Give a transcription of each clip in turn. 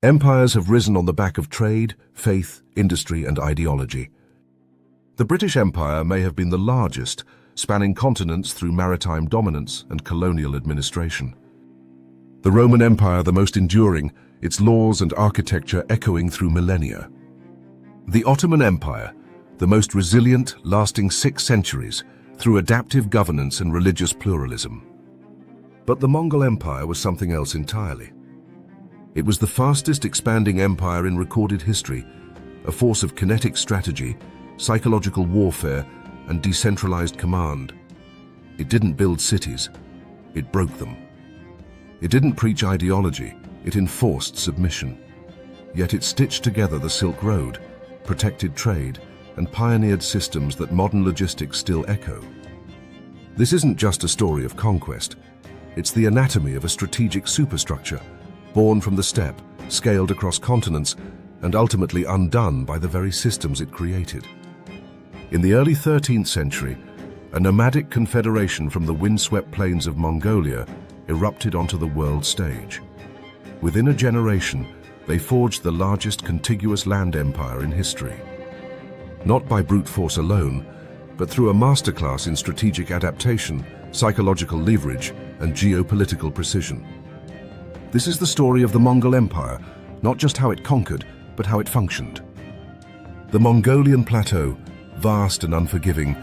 Empires have risen on the back of trade, faith, industry, and ideology. The British Empire may have been the largest, spanning continents through maritime dominance and colonial administration. The Roman Empire the most enduring, its laws and architecture echoing through millennia. The Ottoman Empire, the most resilient, lasting 6 centuries through adaptive governance and religious pluralism. But the Mongol Empire was something else entirely. It was the fastest expanding empire in recorded history, a force of kinetic strategy, psychological warfare, and decentralized command. It didn't build cities, it broke them. It didn't preach ideology, it enforced submission. Yet it stitched together the Silk Road, protected trade, and pioneered systems that modern logistics still echo. This isn't just a story of conquest. It's the anatomy of a strategic superstructure, born from the steppe, scaled across continents, and ultimately undone by the very systems it created. In the early 13th century, a nomadic confederation from the windswept plains of Mongolia erupted onto the world stage. Within a generation, they forged the largest contiguous land empire in history. Not by brute force alone, but through a masterclass in strategic adaptation, psychological leverage, and geopolitical precision. This is the story of the Mongol Empire, not just how it conquered, but how it functioned. The Mongolian plateau, vast and unforgiving,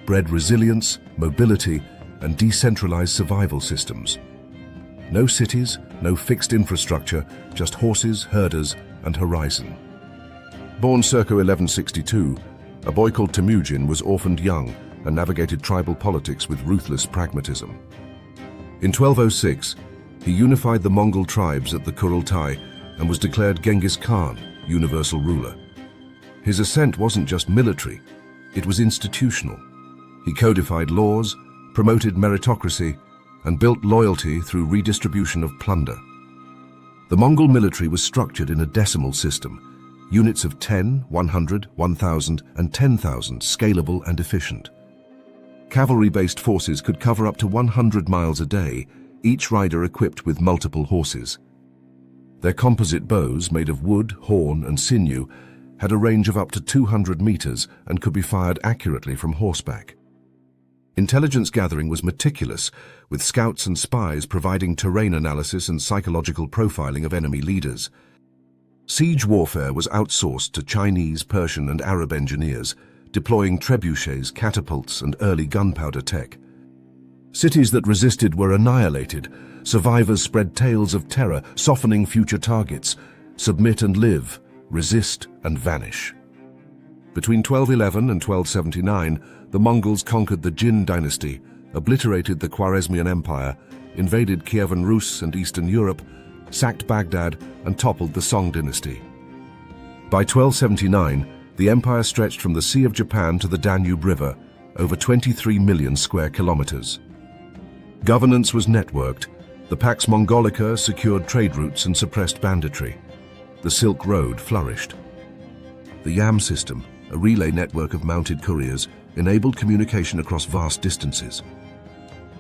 bred resilience, mobility, and decentralized survival systems. No cities, no fixed infrastructure, just horses, herders, and horizon. Born circa 1162, a boy called Temujin was orphaned young and navigated tribal politics with ruthless pragmatism. In 1206, he unified the Mongol tribes at the Kurultai and was declared Genghis Khan, universal ruler. His ascent wasn't just military, it was institutional. He codified laws, promoted meritocracy, and built loyalty through redistribution of plunder. The Mongol military was structured in a decimal system, units of 10, 100, 1,000, and 10,000, scalable and efficient. Cavalry-based forces could cover up to 100 miles a day, each rider equipped with multiple horses. Their composite bows, made of wood, horn, and sinew, had a range of up to 200 meters and could be fired accurately from horseback. Intelligence gathering was meticulous, with scouts and spies providing terrain analysis and psychological profiling of enemy leaders. Siege warfare was outsourced to Chinese, Persian, and Arab engineers, deploying trebuchets, catapults, and early gunpowder tech. Cities that resisted were annihilated. Survivors spread tales of terror, softening future targets. Submit and live, resist and vanish. Between 1211 and 1279, the Mongols conquered the Jin dynasty, obliterated the Khwarezmian Empire, invaded Kievan Rus and Eastern Europe, sacked Baghdad, and toppled the Song dynasty. By 1279, the empire stretched from the Sea of Japan to the Danube River, over 23 million square kilometers. Governance was networked. The Pax Mongolica secured trade routes and suppressed banditry. The Silk Road flourished. The Yam system, a relay network of mounted couriers, enabled communication across vast distances.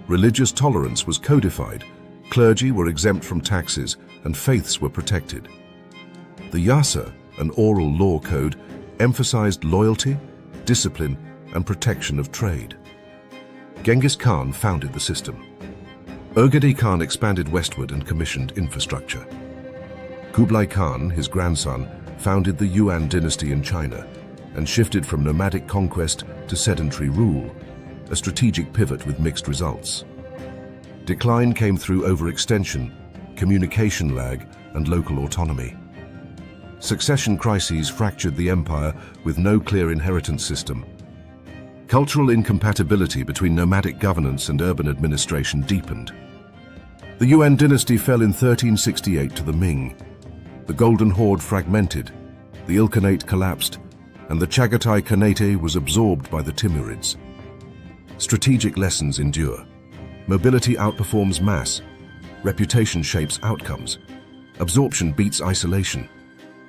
Religious tolerance was codified. Clergy were exempt from taxes, and faiths were protected. The Yasa, an oral law code, emphasized loyalty, discipline, and protection of trade. Genghis Khan founded the system. Urgadi Khan expanded westward and commissioned infrastructure. Kublai Khan, his grandson, founded the Yuan dynasty in China and shifted from nomadic conquest to sedentary rule, a strategic pivot with mixed results. Decline came through overextension, communication lag, and local autonomy. Succession crises fractured the empire with no clear inheritance system. Cultural incompatibility between nomadic governance and urban administration deepened. The Yuan dynasty fell in 1368 to the Ming. The Golden Horde fragmented, the Ilkhanate collapsed, and the Chagatai Khanate was absorbed by the Timurids. Strategic lessons endure. Mobility outperforms mass. Reputation shapes outcomes. Absorption beats isolation.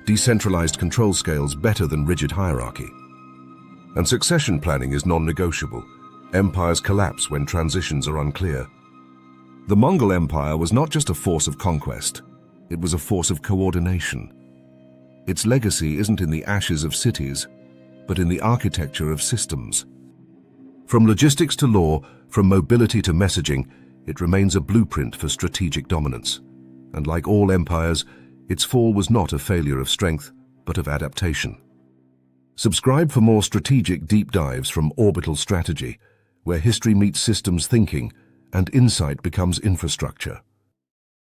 Decentralized control scales better than rigid hierarchy. And succession planning is non-negotiable. Empires collapse when transitions are unclear. The Mongol Empire was not just a force of conquest. It was a force of coordination. Its legacy isn't in the ashes of cities, but in the architecture of systems. From logistics to law, from mobility to messaging, it remains a blueprint for strategic dominance. And like all empires, its fall was not a failure of strength, but of adaptation. Subscribe for more strategic deep dives from Orbital Strategy, where history meets systems thinking and insight becomes infrastructure.